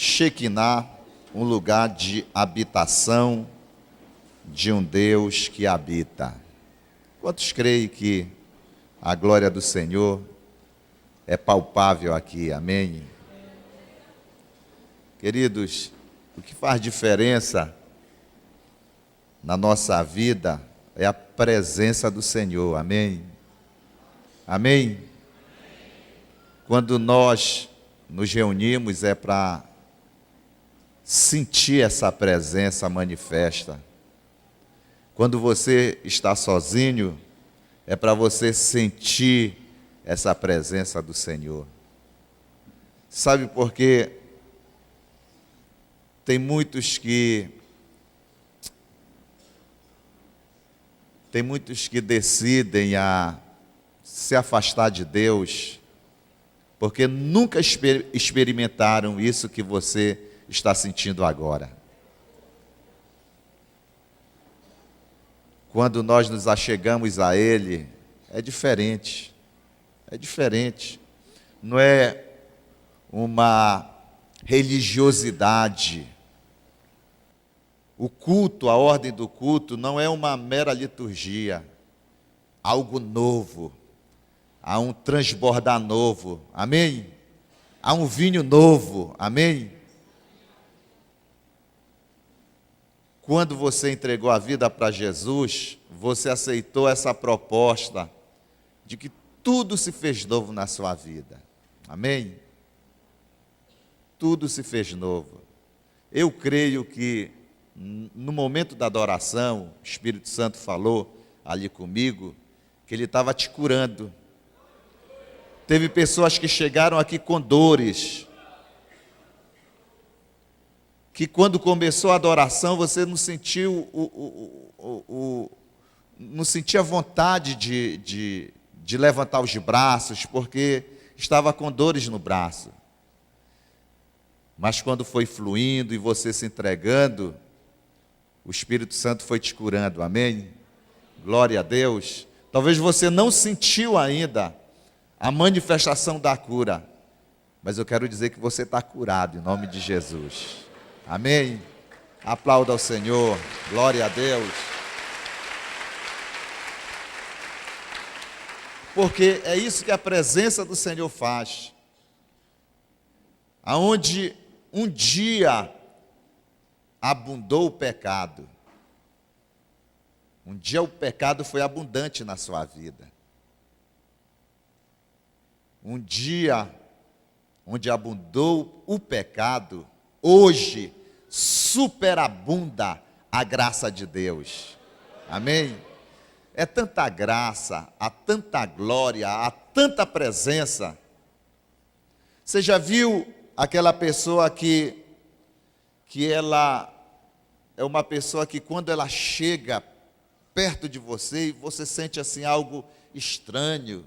Shekinah, um lugar de habitação de um Deus que habita. Quantos creem que a glória do Senhor é palpável aqui? Amém? Queridos, o que faz diferença na nossa vida é a presença do Senhor. Amém? Amém? Quando nós nos reunimos é para sentir essa presença manifesta. Quando você está sozinho, é para você sentir essa presença do Senhor. Sabe por quê? Tem muitos que decidem a se afastar de Deus, porque nunca experimentaram isso que você está sentindo agora. Quando nós nos achegamos a Ele, é diferente. É diferente. Não é uma religiosidade. O culto, a ordem do culto, não é uma mera liturgia. Algo novo. Há um transbordar novo. Amém? Há um vinho novo. Amém? Quando você entregou a vida para Jesus, você aceitou essa proposta de que tudo se fez novo na sua vida. Amém? Tudo se fez novo. Eu creio que no momento da adoração, o Espírito Santo falou ali comigo que Ele estava te curando. Teve pessoas que chegaram aqui com dores, que quando começou a adoração você não sentiu não sentia vontade de levantar os braços, porque estava com dores no braço. Mas quando foi fluindo e você se entregando, o Espírito Santo foi te curando, amém? Glória a Deus. Talvez você não sentiu ainda a manifestação da cura, mas eu quero dizer que você está curado em nome de Jesus. Amém? Aplauda ao Senhor, glória a Deus. Porque é isso que a presença do Senhor faz. Aonde um dia abundou o pecado, um dia o pecado foi abundante na sua vida. Um dia onde abundou o pecado, hoje superabunda a graça de Deus. Amém? É tanta graça, há tanta glória, há tanta presença. Você já viu aquela pessoa que ela é uma pessoa que quando ela chega perto de você, você sente assim algo estranho.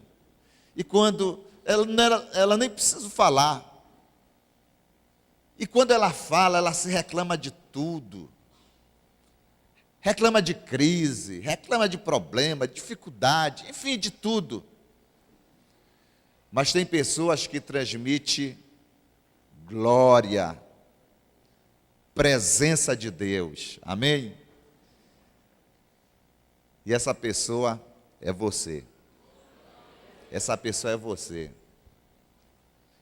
E quando ela nem precisa falar. E quando ela fala, ela se reclama de tudo. Reclama de crise, reclama de problema, de dificuldade, enfim, de tudo. Mas tem pessoas que transmitem glória, presença de Deus. Amém? E essa pessoa é você. Essa pessoa é você.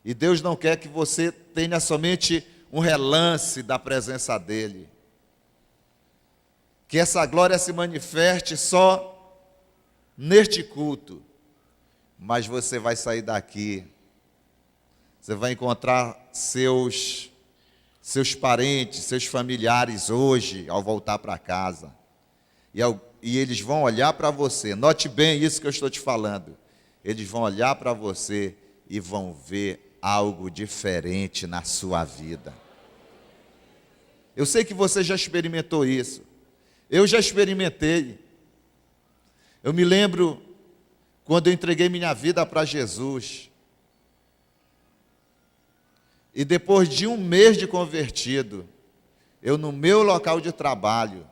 E Deus não quer que você tenha somente um relance da presença dEle. Que essa glória se manifeste só neste culto. Mas você vai sair daqui. Você vai encontrar seus parentes, seus familiares hoje, ao voltar para casa. E eles vão olhar para você. Note bem isso que eu estou te falando. Eles vão olhar para você e vão ver algo diferente na sua vida. Eu sei que você já experimentou isso. Eu já experimentei. Eu me lembro quando eu entreguei minha vida para Jesus. E depois de um mês de convertido, eu no meu local de trabalho,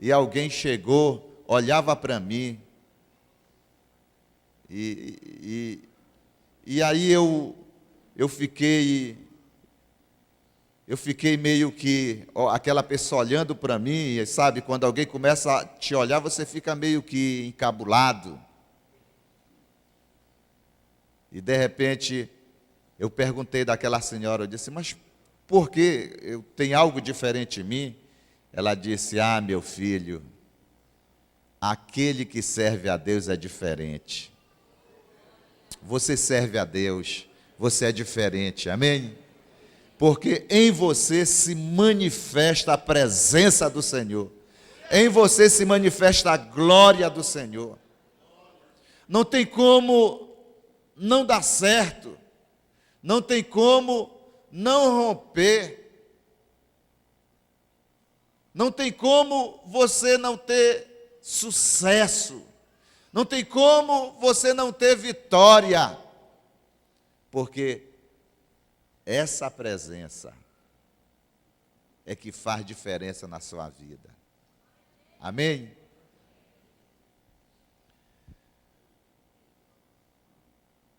e alguém chegou, olhava para mim, e aí eu fiquei eu fiquei meio que, ó, aquela pessoa olhando para mim, e sabe, quando alguém começa a te olhar, você fica meio que encabulado. E de repente, eu perguntei daquela senhora, eu disse, mas por que tem algo diferente em mim? Ela disse, ah, meu filho, aquele que serve a Deus é diferente. Você serve a Deus, você é diferente, amém? Porque em você se manifesta a presença do Senhor. Em você se manifesta a glória do Senhor. Não tem como não dar certo. Não tem como não romper. Não tem como você não ter sucesso. Não tem como você não ter vitória. Porque essa presença é que faz diferença na sua vida. Amém?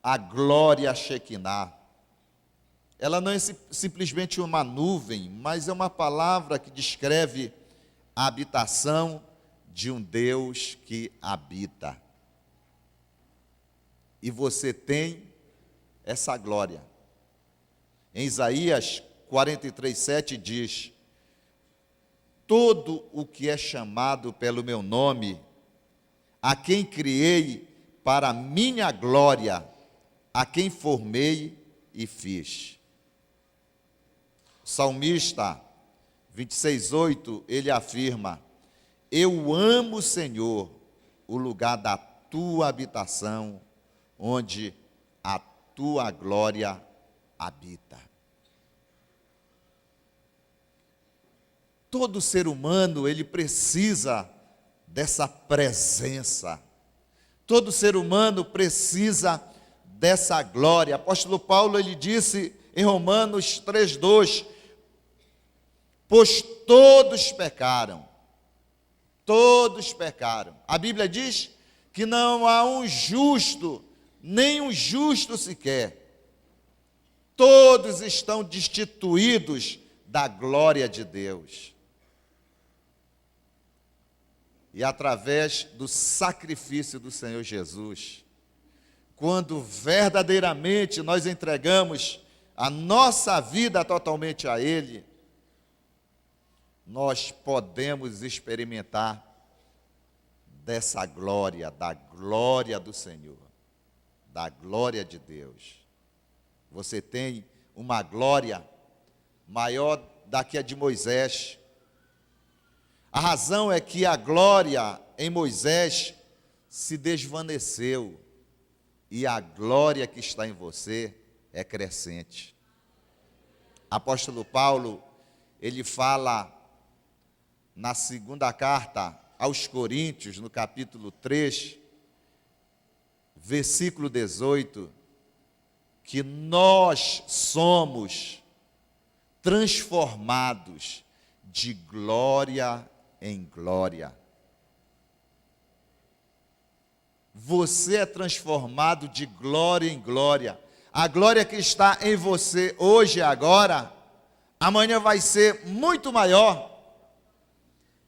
A glória Shekinah, ela não é simplesmente uma nuvem, mas é uma palavra que descreve a habitação de um Deus que habita. E você tem essa glória. Em Isaías 43:7 diz, todo o que é chamado pelo meu nome, a quem criei para a minha glória, a quem formei e fiz. O salmista 26:8, ele afirma, eu amo, Senhor, o lugar da tua habitação, onde a tua glória habita. Todo ser humano, ele precisa dessa presença. Todo ser humano precisa dessa glória. Apóstolo Paulo, ele disse em Romanos 3:2, pois todos pecaram. Todos pecaram. A Bíblia diz que não há um justo, nem um justo sequer. Todos estão destituídos da glória de Deus. E através do sacrifício do Senhor Jesus, quando verdadeiramente nós entregamos a nossa vida totalmente a Ele, nós podemos experimentar dessa glória, da glória do Senhor, da glória de Deus. Você tem uma glória maior da que a de Moisés. A razão é que a glória em Moisés se desvaneceu e a glória que está em você é crescente. Apóstolo Paulo, ele fala na segunda carta aos Coríntios, no capítulo 3, versículo 18, que nós somos transformados de glória em glória. Você é transformado de glória em glória. A glória que está em você hoje e agora, amanhã vai ser muito maior,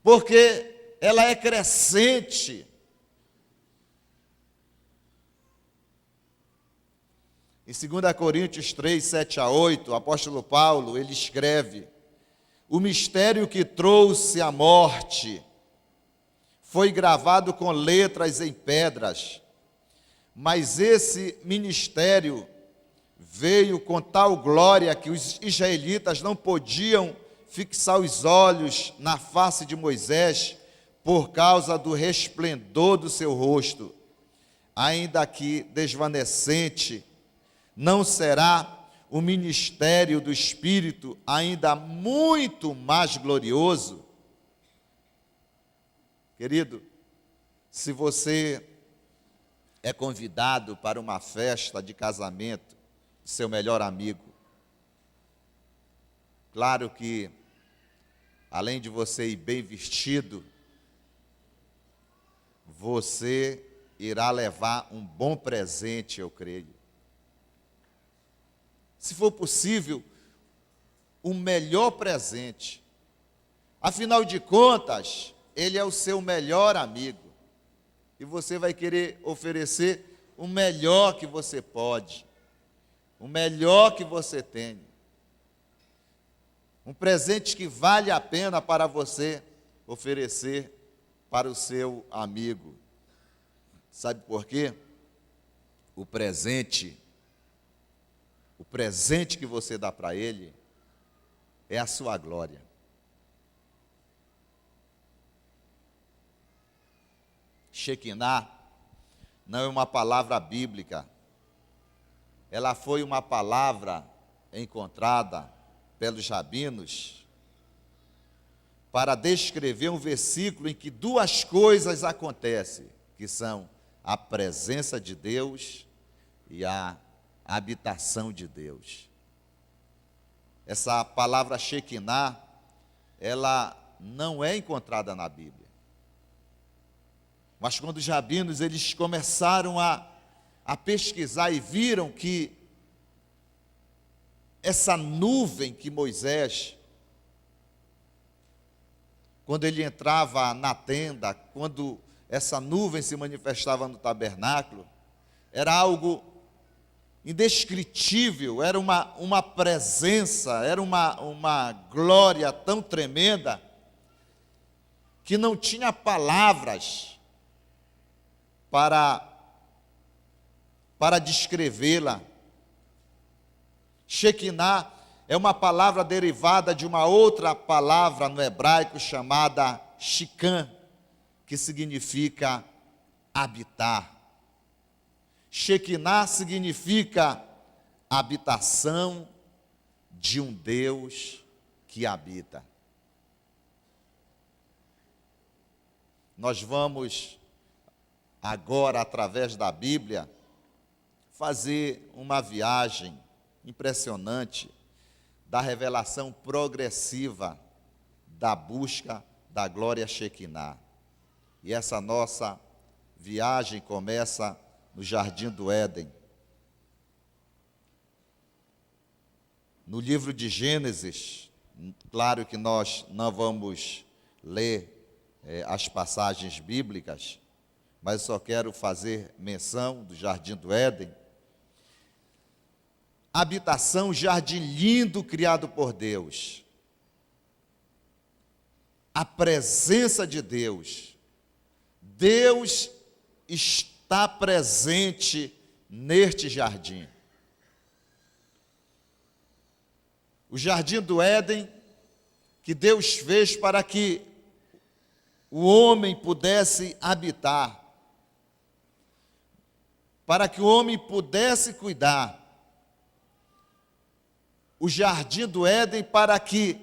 porque ela é crescente. Em 2 Coríntios 3, 7-8, o apóstolo Paulo, ele escreve, o mistério que trouxe a morte foi gravado com letras em pedras, mas esse ministério veio com tal glória que os israelitas não podiam fixar os olhos na face de Moisés por causa do resplendor do seu rosto, ainda que desvanecente. Não será o ministério do Espírito ainda muito mais glorioso? Querido, se você é convidado para uma festa de casamento do seu melhor amigo, claro que, além de você ir bem vestido, você irá levar um bom presente, eu creio. Se for possível, o melhor presente. Afinal de contas, ele é o seu melhor amigo. E você vai querer oferecer o melhor que você pode, o melhor que você tem. Um presente que vale a pena para você oferecer para o seu amigo. Sabe por quê? O presente que você dá para ele é a sua glória. Shekinah não é uma palavra bíblica. Ela foi uma palavra encontrada pelos rabinos para descrever um versículo em que duas coisas acontecem, que são a presença de Deus e a habitação de Deus. Essa palavra Shekinah, ela não é encontrada na Bíblia. Mas quando os rabinos eles começaram a pesquisar e viram que essa nuvem que Moisés, quando ele entrava na tenda, quando essa nuvem se manifestava no tabernáculo, era algo indescritível, era uma presença, era uma glória tão tremenda, que não tinha palavras para descrevê-la. Shekinah é uma palavra derivada de uma outra palavra no hebraico chamada Shikã, que significa habitar. Shekinah significa habitação de um Deus que habita. Nós vamos agora, através da Bíblia, fazer uma viagem impressionante da revelação progressiva da busca da glória Shekinah. E essa nossa viagem começa no Jardim do Éden. No livro de Gênesis, claro que nós não vamos ler as passagens bíblicas, mas só quero fazer menção do Jardim do Éden. Habitação, jardim lindo criado por Deus. A presença de Deus. Deus está presente neste jardim. O Jardim do Éden, que Deus fez para que o homem pudesse habitar, para que o homem pudesse cuidar. O Jardim do Éden para que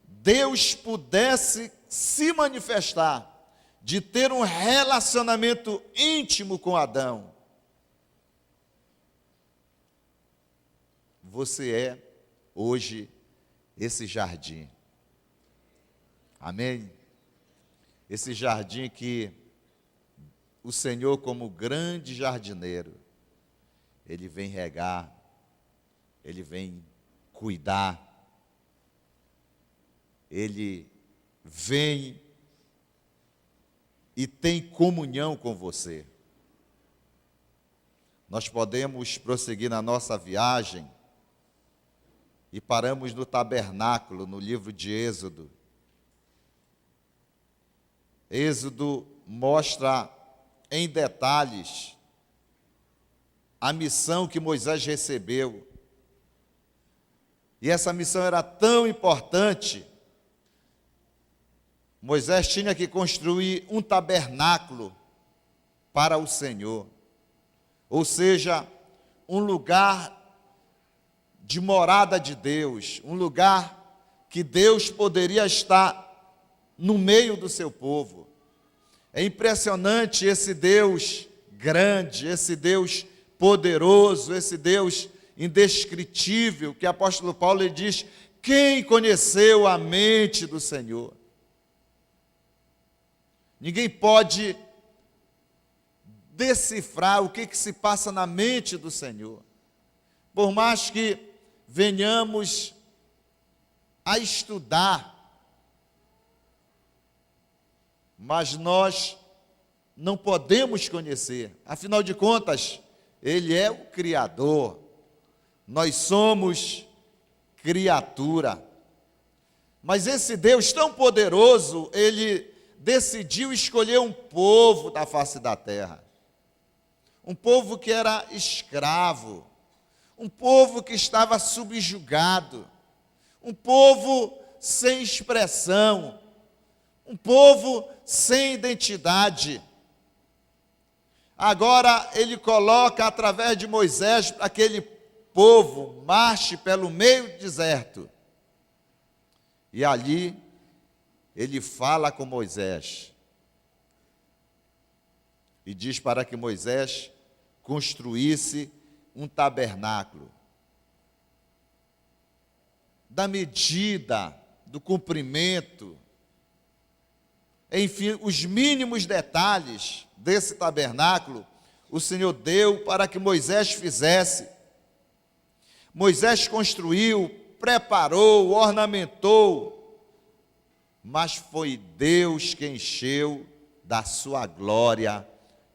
Deus pudesse se manifestar, de ter um relacionamento íntimo com Adão. Você é hoje esse jardim. Amém? Esse jardim que o Senhor, como grande jardineiro, Ele vem regar, Ele vem cuidar, Ele vem e tem comunhão com você. Nós podemos prosseguir na nossa viagem e paramos no tabernáculo, no livro de Êxodo. Êxodo mostra em detalhes a missão que Moisés recebeu. E essa missão era tão importante. Moisés tinha que construir um tabernáculo para o Senhor, ou seja, um lugar de morada de Deus, um lugar que Deus poderia estar no meio do seu povo. É impressionante esse Deus grande, esse Deus poderoso, esse Deus indescritível, que o apóstolo Paulo ele diz: quem conheceu a mente do Senhor? Ninguém pode decifrar o que se passa na mente do Senhor. Por mais que venhamos a estudar, mas nós não podemos conhecer. Afinal de contas, Ele é o Criador, nós somos criatura. Mas esse Deus tão poderoso, Ele decidiu escolher um povo da face da terra. Um povo que era escravo, um povo que estava subjugado, um povo sem expressão, um povo sem identidade. Agora Ele coloca através de Moisés para que aquele povo marche pelo meio do deserto. E ali Ele fala com Moisés e diz para que Moisés construísse um tabernáculo da medida, do comprimento, enfim, os mínimos detalhes desse tabernáculo, o Senhor deu para que Moisés fizesse. Moisés construiu, preparou, ornamentou, mas foi Deus quem encheu da sua glória,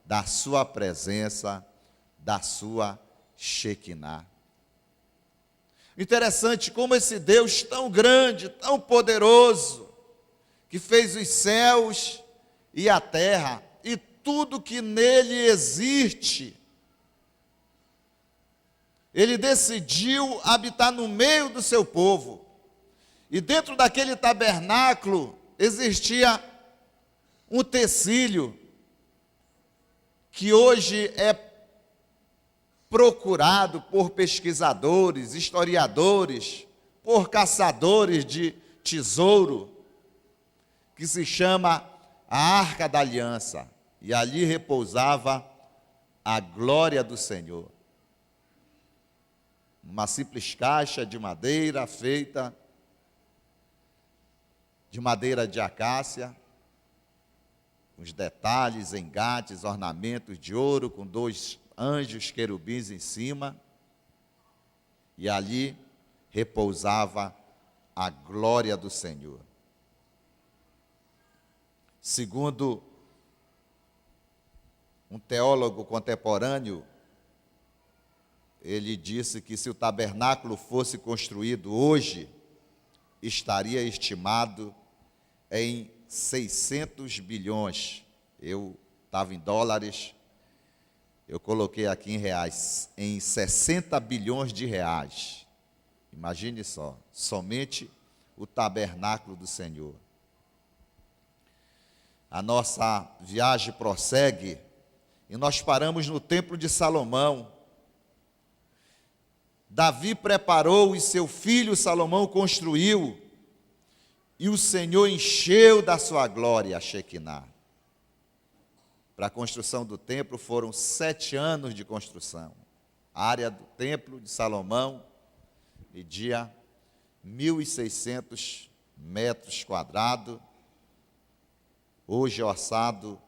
da sua presença, da sua Shekinah. Interessante como esse Deus tão grande, tão poderoso, que fez os céus e a terra e tudo que nele existe, Ele decidiu habitar no meio do seu povo. E dentro daquele tabernáculo existia um utensílio que hoje é procurado por pesquisadores, historiadores, por caçadores de tesouro, que se chama a Arca da Aliança. E ali repousava a glória do Senhor. Uma simples caixa de madeira feita de madeira de acácia, os detalhes, engates, ornamentos de ouro, com 2 anjos querubins em cima, e ali repousava a glória do Senhor. Segundo um teólogo contemporâneo, ele disse que se o tabernáculo fosse construído hoje, estaria estimado em 600 bilhões. Eu estava em dólares, eu coloquei aqui em reais, em 60 bilhões de reais. Imagine só, somente o tabernáculo do Senhor. A nossa viagem prossegue e nós paramos no Templo de Salomão. Davi preparou e seu filho Salomão construiu, e o Senhor encheu da sua glória a Shekinah. Para a construção do templo foram 7 anos de construção. A área do templo de Salomão media 1.600 metros quadrados, hoje orçado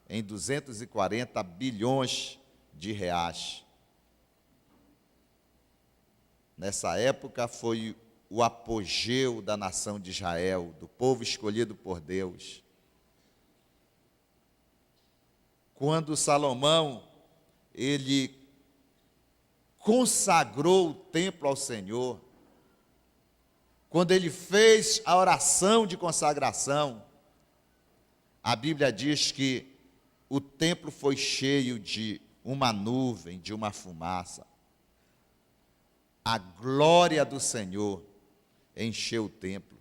em 240 bilhões de reais. Nessa época foi o apogeu da nação de Israel, do povo escolhido por Deus. Quando Salomão, ele consagrou o templo ao Senhor, quando ele fez a oração de consagração, a Bíblia diz que o templo foi cheio de uma nuvem, de uma fumaça. A glória do Senhor encheu o templo.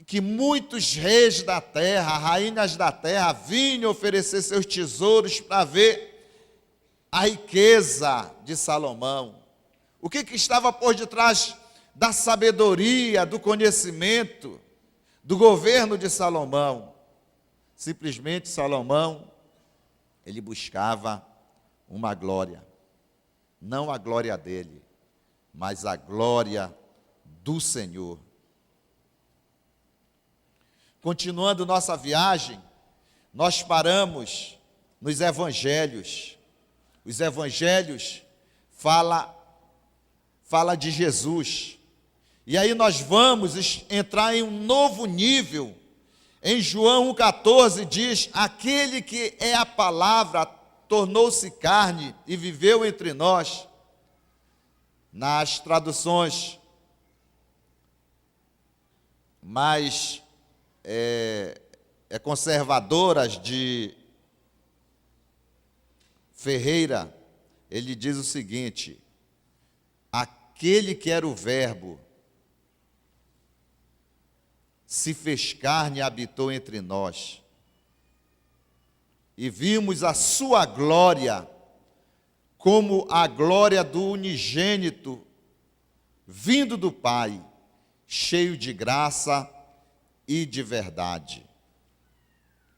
Que muitos reis da terra, rainhas da terra, vinham oferecer seus tesouros para ver a riqueza de Salomão. O que estava por detrás da sabedoria, do conhecimento, do governo de Salomão? Simplesmente Salomão, ele buscava uma glória, não a glória dele, mas a glória do Senhor. Continuando nossa viagem, nós paramos nos evangelhos. Os evangelhos fala de Jesus. E aí nós vamos entrar em um novo nível. Em João 1,14 diz: aquele que é a palavra tornou-se carne e viveu entre nós. Nas traduções mais conservadoras de Ferreira, ele diz o seguinte: aquele que era o Verbo se fez carne e habitou entre nós, e vimos a sua glória, como a glória do unigênito, vindo do Pai, cheio de graça e de verdade.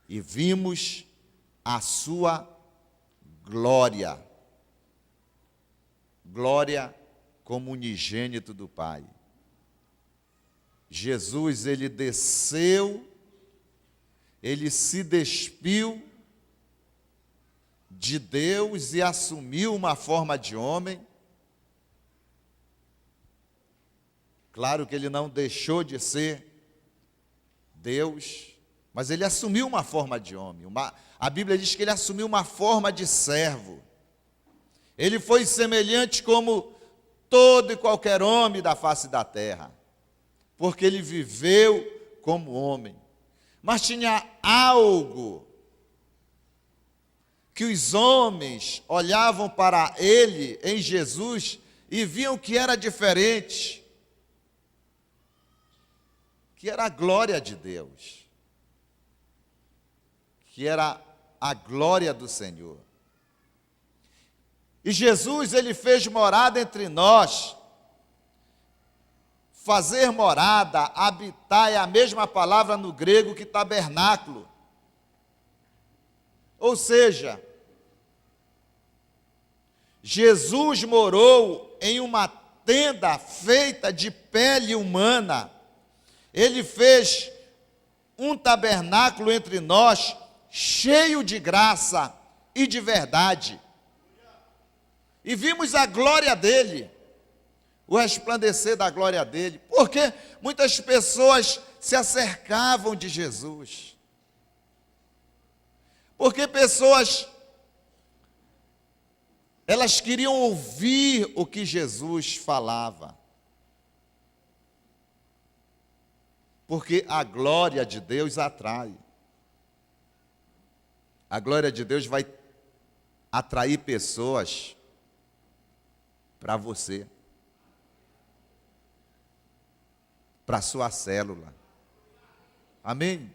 E vimos a sua glória, glória como unigênito do Pai. Jesus, ele desceu, ele se despiu de Deus e assumiu uma forma de homem. Claro que ele não deixou de ser Deus, mas ele assumiu uma forma de homem. A Bíblia diz que ele assumiu uma forma de servo. Ele foi semelhante como todo e qualquer homem da face da terra, porque ele viveu como homem. Mas tinha algo que os homens olhavam para ele, em Jesus, e viam que era diferente, que era a glória de Deus, que era a glória do Senhor. E Jesus, ele fez morada entre nós. Fazer morada, habitar, é a mesma palavra no grego que tabernáculo. Ou seja, Jesus morou em uma tenda feita de pele humana. Ele fez um tabernáculo entre nós, cheio de graça e de verdade. E vimos a glória dele, o resplandecer da glória dele, porque muitas pessoas se acercavam de Jesus. Porque pessoas, elas queriam ouvir o que Jesus falava. Porque a glória de Deus atrai. A glória de Deus vai atrair pessoas para você, para a sua célula. Amém?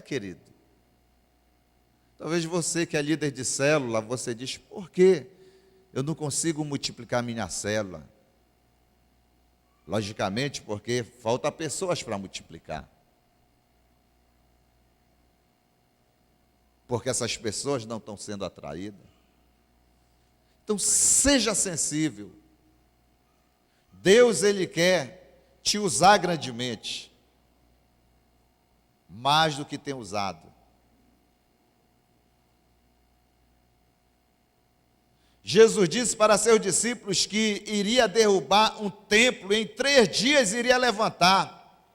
Querido. Talvez você que é líder de célula, você diz: por que eu não consigo multiplicar minha célula? Logicamente, porque falta pessoas para multiplicar. Porque essas pessoas não estão sendo atraídas. Então, seja sensível. Deus, ele quer te usar grandemente, mais do que tem usado. Jesus disse para seus discípulos que iria derrubar um templo, e em 3 dias iria levantar.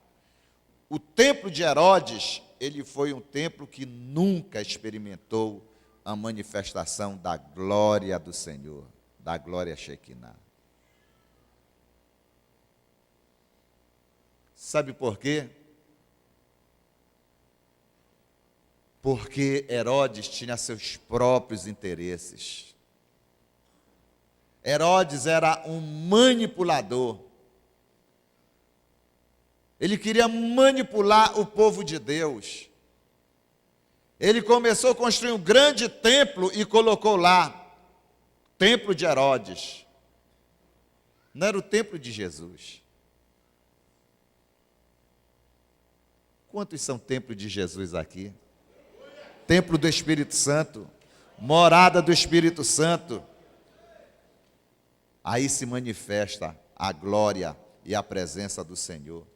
O templo de Herodes, ele foi um templo que nunca experimentou a manifestação da glória do Senhor, da glória Shekinah. Sabe por quê? Porque Herodes tinha seus próprios interesses. Herodes era um manipulador. Ele queria manipular o povo de Deus. Ele começou a construir um grande templo e colocou lá, templo de Herodes. Não era o templo de Jesus. Quantos são templo de Jesus aqui? Templo do Espírito Santo, morada do Espírito Santo. Aí se manifesta a glória e a presença do Senhor.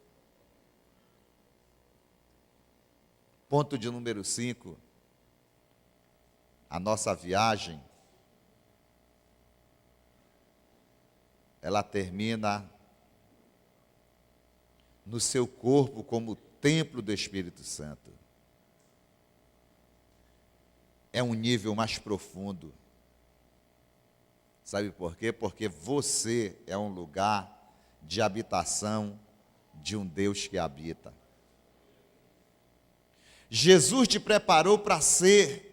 Ponto de número 5. A nossa viagem ela termina no seu corpo como templo do Espírito Santo. É um nível mais profundo. Sabe por quê? Porque você é um lugar de habitação de um Deus que habita. Jesus te preparou para ser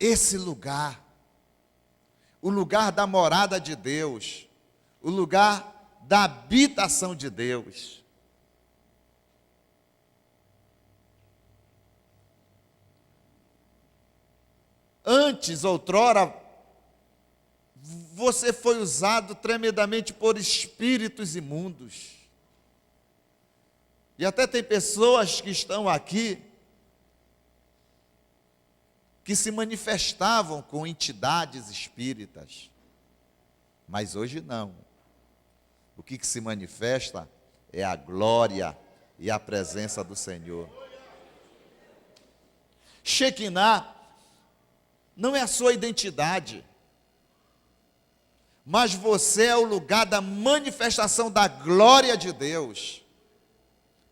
esse lugar, o lugar da morada de Deus, o lugar da habitação de Deus. Antes, outrora, você foi usado tremendamente por espíritos imundos. E até tem pessoas que estão aqui que se manifestavam com entidades espíritas. Mas hoje não. O que se manifesta é a glória e a presença do Senhor. Shekinah não é a sua identidade, mas você é o lugar da manifestação da glória de Deus.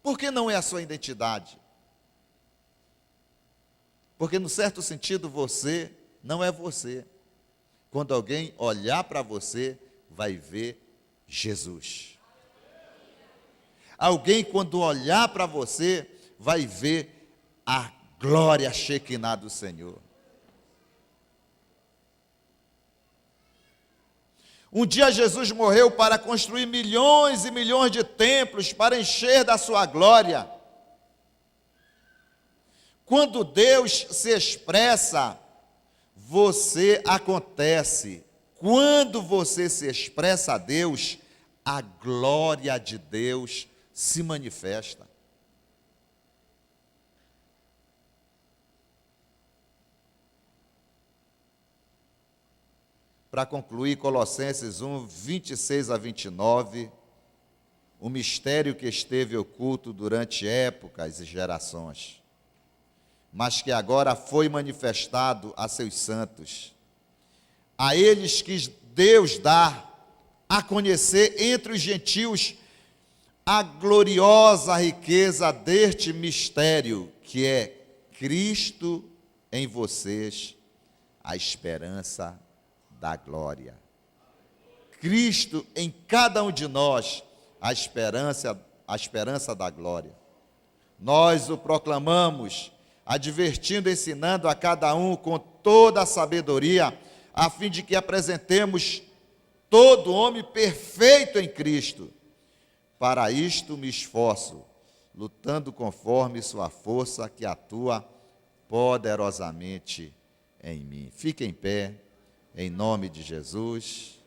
Por que não é a sua identidade? Porque, no certo sentido, você não é você. Quando alguém olhar para você, vai ver Jesus. Alguém, quando olhar para você, vai ver a glória Shekinah do Senhor. Um dia Jesus morreu para construir milhões e milhões de templos para encher da sua glória. Quando Deus se expressa, você acontece. Quando você se expressa a Deus, a glória de Deus se manifesta. Para concluir, Colossenses 1, 26 a 29, o mistério que esteve oculto durante épocas e gerações, mas que agora foi manifestado a seus santos, a eles que Deus dá a conhecer entre os gentios a gloriosa riqueza deste mistério, que é Cristo em vocês, a esperança da glória. Cristo em cada um de nós, a esperança da glória. Nós o proclamamos, advertindo, ensinando a cada um com toda a sabedoria, a fim de que apresentemos todo homem perfeito em Cristo. Para isto me esforço, lutando conforme sua força que atua poderosamente em mim. Fique em pé, em nome de Jesus.